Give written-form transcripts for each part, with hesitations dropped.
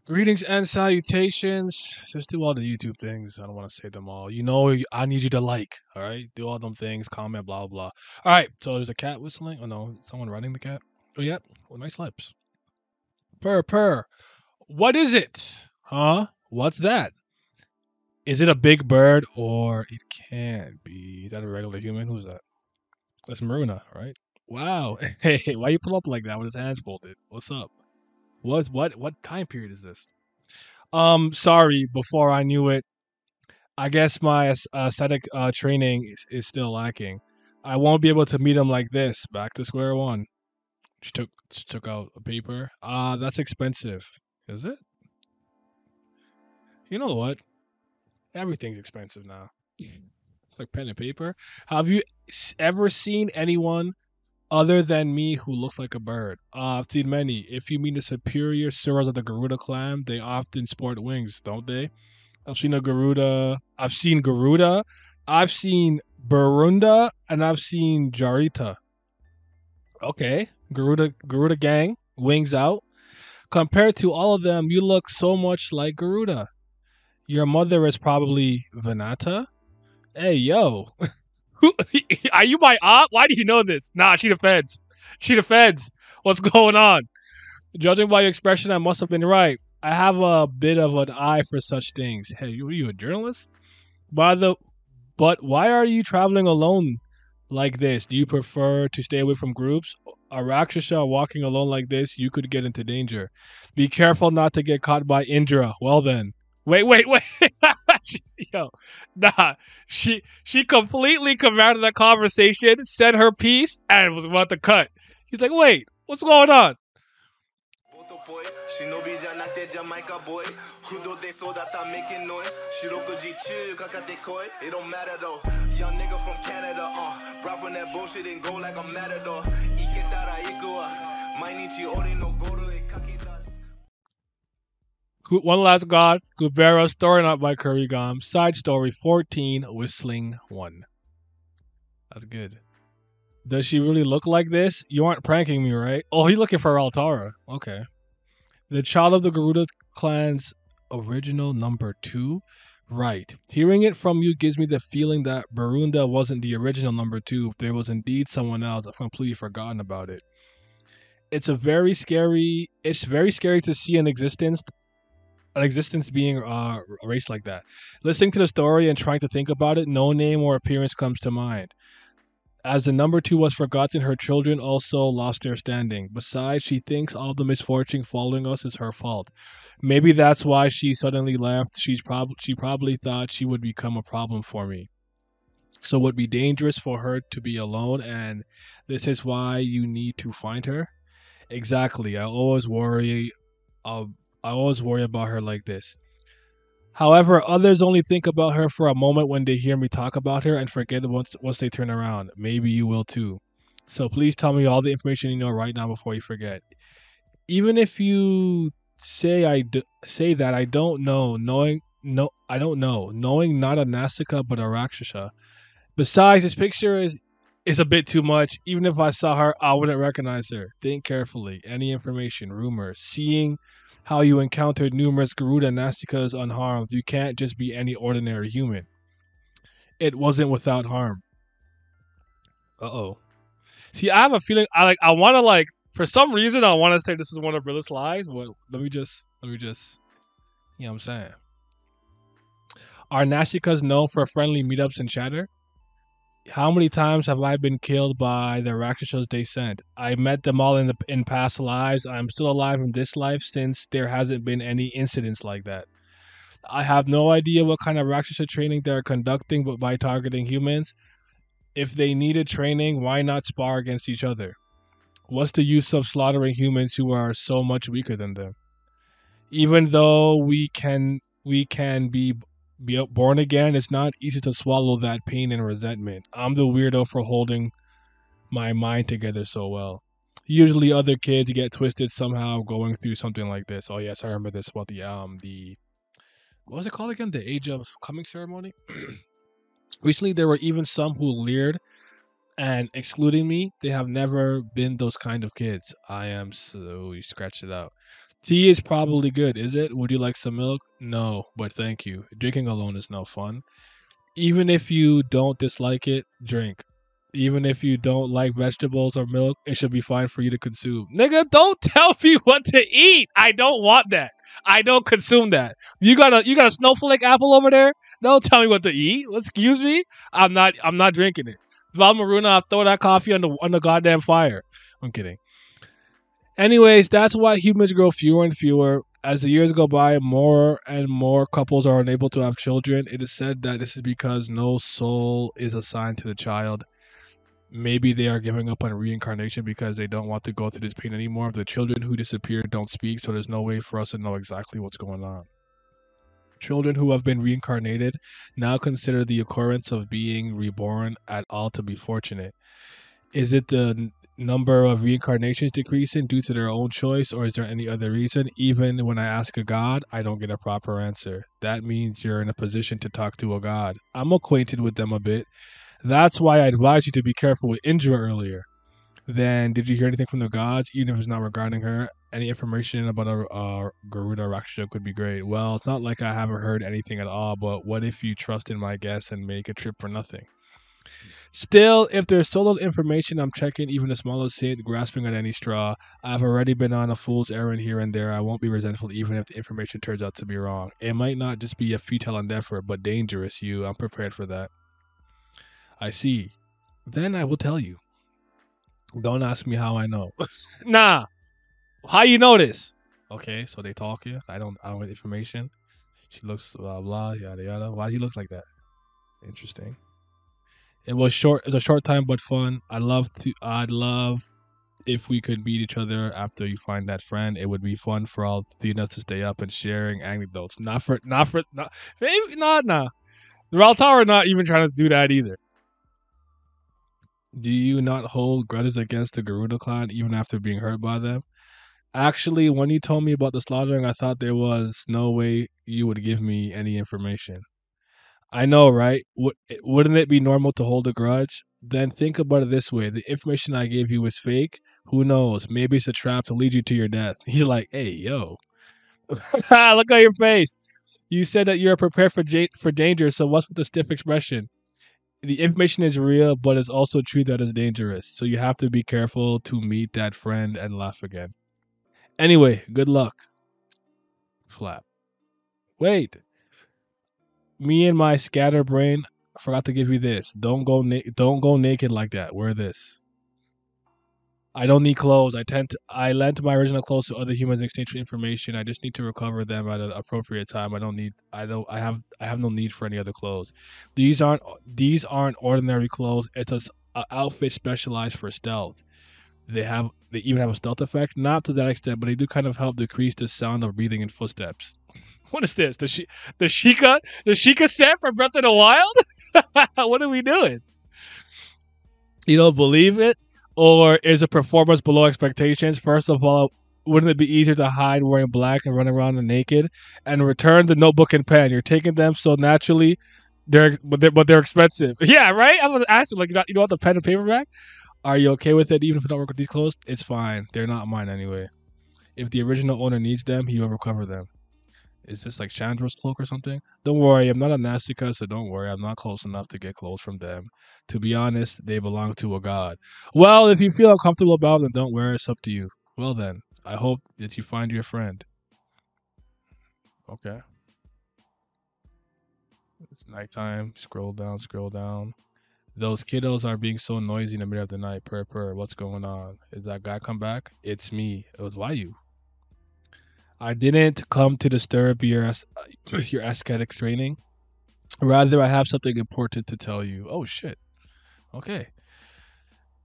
Greetings and salutations. Just do all the YouTube things. I don't want to say them all. You know, I need you to like. All right, do all them things. Comment, blah blah. All right. So there's a cat whistling. Oh no, someone riding the cat. Oh yep. Oh, nice lips. Purr purr. What is it? Huh? What's that? Is it a big bird or it can't be? Is that a regular human? Who's that? That's Maruna, right? Wow. Hey, why you pull up like that with his hands folded? What's up? What time period is this? Sorry. Before I knew it, I guess my aesthetic training is still lacking. I won't be able to meet him like this. Back to square one. She took out a paper. That's expensive. Is it? You know what? Everything's expensive now. It's like pen and paper. Have you ever seen anyone other than me who looks like a bird? I've seen many. If you mean the superior suras of the Garuda clan, they often sport wings, don't they? I've seen a Garuda. I've seen Garuda. I've seen Barunda, and I've seen Jarita. Okay, Garuda gang, wings out. Compared to all of them, you look so much like Garuda. Your mother is probably Vanata. Hey, yo, are you my aunt? Why do you know this? Nah, she the feds. She the feds. What's going on? Judging by your expression, I must have been right. I have a bit of an eye for such things. Hey, are you a journalist? By the But why are you traveling alone like this? Do you prefer to stay away from groups? A Rakshasa walking alone like this, you could get into danger. Be careful not to get caught by Indra. Well then. Wait. Yo, nah. She completely commanded the conversation, said her piece, and was about to cut. He's like, wait, what's going on? 忍びじゃなくてジャマイカボーイ フードで育った making noise 四六時中かかってこい It don't matter though Young nigga from Canada Brought from that bullshit and go like a matador 行けたら行くわ毎日俺のゴールへかけ出す One last god, Kubera, story not by Kurigam. Side story 14, whistling 1. That's good. Does she really look like this? You aren't pranking me, right? Oh, he's looking for Altara. Okay. The child of the Garuda clan's original number 2? Right. Hearing it from you gives me the feeling that Barunda wasn't the original number 2. There was indeed someone else. I've completely forgotten about it. It's very scary to see an existence being erased like that. Listening to the story and trying to think about it, no name or appearance comes to mind. As the number 2 was forgotten, her children also lost their standing. Besides, she thinks all the misfortune following us is her fault. Maybe that's why she suddenly left. She probably thought she would become a problem for me. So it would be dangerous for her to be alone, and this is why you need to find her. Exactly. I always worry about her like this. However, others only think about her for a moment when they hear me talk about her and forget it once they turn around. Maybe you will too. So please tell me all the information you know right now before you forget. Even if you say that I don't know, I don't know. Knowing not a Nastica but a Rakshasa. Besides, this picture is a bit too much. Even if I saw her, I wouldn't recognize her. Think carefully. Any information, rumors, seeing how you encountered numerous Garuda Nastikas unharmed. You can't just be any ordinary human. It wasn't without harm. Uh-oh. See, I have a feeling I want to for some reason I want to say this is one of Brilla's lies, but let me just you know what I'm saying. Are Nastikas known for friendly meetups and chatter? How many times have I been killed by the Rakshasas they sent? I met them all in past lives. I'm still alive in this life since there hasn't been any incidents like that. I have no idea what kind of Rakshasa training they're conducting, but by targeting humans, if they needed training, why not spar against each other? What's the use of slaughtering humans who are so much weaker than them? Even though we can be born again, it's not easy to swallow that pain and resentment. I'm the weirdo for holding my mind together so well. Usually other kids get twisted somehow going through something like this. Oh yes, I remember this about the what was it called again? The Age of Coming ceremony? Recently there were even some who leered and excluding me. They have never been those kind of kids. I am so you scratched it out. Tea is probably good, is it? Would you like some milk? No, but thank you. Drinking alone is no fun. Even if you don't dislike it, drink. Even if you don't like vegetables or milk, it should be fine for you to consume. Nigga, don't tell me what to eat. I don't want that. I don't consume that. You got a snowflake apple over there? Don't tell me what to eat. Excuse me? I'm not drinking it. If I'm Maruna, I'll throw that coffee on the goddamn fire. I'm kidding. Anyways, that's why humans grow fewer and fewer. As the years go by, more and more couples are unable to have children. It is said that this is because no soul is assigned to the child. Maybe they are giving up on reincarnation because they don't want to go through this pain anymore. The children who disappeared don't speak, so there's no way for us to know exactly what's going on. Children who have been reincarnated now consider the occurrence of being reborn at all to be fortunate. Is it the number of reincarnations decreasing due to their own choice, or is there any other reason? Even when I ask a god, I don't get a proper answer. That means you're in a position to talk to a god. I'm acquainted with them a bit. That's why I advised you to be careful with Indra earlier. Then, did you hear anything from the gods, even if it's not regarding her? Any information about a Garuda Rakshasa could be great. Well, it's not like I haven't heard anything at all, but what if you trust in my guess and make a trip for nothing? Still, if there's so little information, I'm checking even the smallest hint, grasping at any straw. I've already been on a fool's errand here and there. I won't be resentful even if the information turns out to be wrong. It might not just be a futile endeavor, but dangerous, I'm prepared for that. I see. Then I will tell you. Don't ask me how I know. Nah. How you know this? Okay, so they talk here. I don't get information. She looks blah blah yada yada. Why do you look like that? Interesting. It was short. It's a short time, but fun. I'd love if we could meet each other after you find that friend. It would be fun for all three of us to stay up and sharing anecdotes. Maybe not. Nah. The Raltar are not even trying to do that either. Do you not hold grudges against the Garuda clan even after being hurt by them? Actually, when you told me about the slaughtering, I thought there was no way you would give me any information. I know, right? Wouldn't it be normal to hold a grudge? Then think about it this way. The information I gave you was fake. Who knows? Maybe it's a trap to lead you to your death. He's like, hey, yo. Look at your face. You said that you're prepared for danger, so what's with the stiff expression? The information is real, but it's also true that it's dangerous. So you have to be careful to meet that friend and laugh again. Anyway, good luck. Flap. Wait. Me and my scatterbrain forgot to give you this. Don't go naked like that. Wear this. I don't need clothes. I lent my original clothes to other humans in exchange for information. I just need to recover them at an appropriate time. I have no need for any other clothes. These aren't ordinary clothes. It's a outfit specialized for stealth. They even have a stealth effect, not to that extent, but they do kind of help decrease the sound of breathing and footsteps. What is this? The Sheikah set from Breath of the Wild? What are we doing? You don't believe it? Or is a performance below expectations? First of all, wouldn't it be easier to hide wearing black and run around naked and return the notebook and pen? You're taking them so naturally, but they're expensive. Yeah, right? I was asking, like, you don't want the pen and paper back? Are you okay with it even if you don't work with these clothes? It's fine. They're not mine anyway. If the original owner needs them, he will recover them. Is this like Chandra's cloak or something? Don't worry, I'm not a Nastica, so don't worry. I'm not close enough to get clothes from them. To be honest, they belong to a god. Well, if you feel uncomfortable about them, don't wear it. It's up to you. Well then, I hope that you find your friend. Okay. It's nighttime. Scroll down, scroll down. Those kiddos are being so noisy in the middle of the night. Purr. What's going on? Is that guy come back? It's me. It was Vayu. I didn't come to disturb your aesthetics training. Rather, I have something important to tell you. Oh shit. Okay.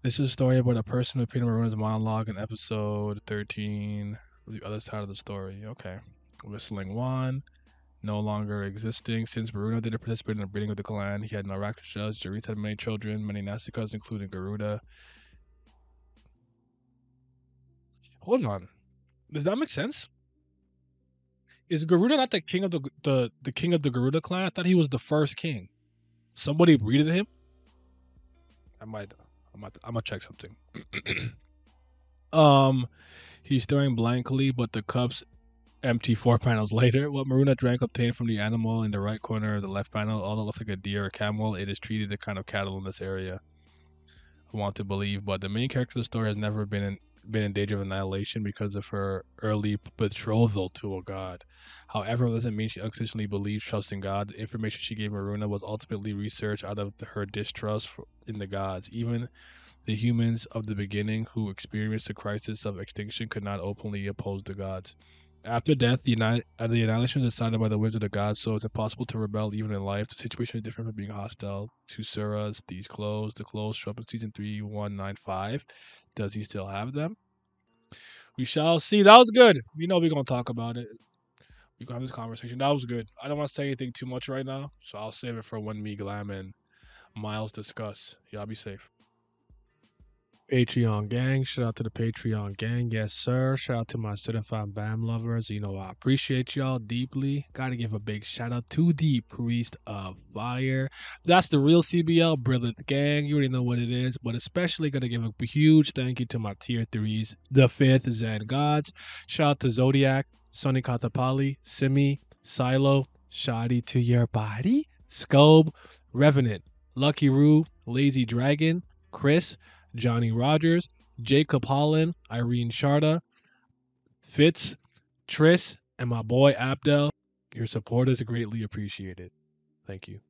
This is a story about a person who appeared in Maruna's monologue in episode 13. The other side of the story. Okay. Whistling one. No longer existing. Since Maruna didn't participate in the breeding of the clan, he had no Rakshasas. Jarit had many children, many Nastikas, including Garuda. Hold on. Does that make sense? Is Garuda not the king of the king of the Garuda clan? I thought he was the first king. Somebody breeded him. I'm gonna check something. He's staring blankly, but the cups Empty 4 panels later. What Maruna drank obtained from the animal in the right corner of the left panel. Although it looks like a deer or camel, it is treated the kind of cattle in this area. I want to believe, but the main character of the story has never been in danger of annihilation because of her early betrothal to a god. However, it doesn't mean she unconditionally believes, trust in God. The information she gave Maruna was ultimately researched out of her distrust in the gods. Even the humans of the beginning who experienced the crisis of extinction could not openly oppose the gods. After death, the annihilation is decided by the whims of the gods, so it's impossible to rebel even in life. The situation is different from being hostile to Suras. These clothes, the clothes show up in season 3195. Does he still have them? We shall see. That was good. You know we're gonna talk about it. We're gonna have this conversation. That was good. I don't want to say anything too much right now, so I'll save it for when me, Glam, and Miles discuss. Y'all be safe. Patreon gang. Shout out to the Patreon gang. Yes, sir. Shout out to my certified BAM lovers. You know, I appreciate y'all deeply. Gotta give a big shout out to the Priest of Fire. That's the real CBL Brilliant gang. You already know what it is, but especially gotta give a huge thank you to my tier threes, the fifth Zen Gods. Shout out to Zodiac, Sonny Katapali, Simi, Silo, Shoddy to your body, Scobe, Revenant, Lucky Roo, Lazy Dragon, Chris, Johnny Rogers, Jacob Holland, Irene Sharda, Fitz, Triss, and my boy Abdel. Your support is greatly appreciated. Thank you.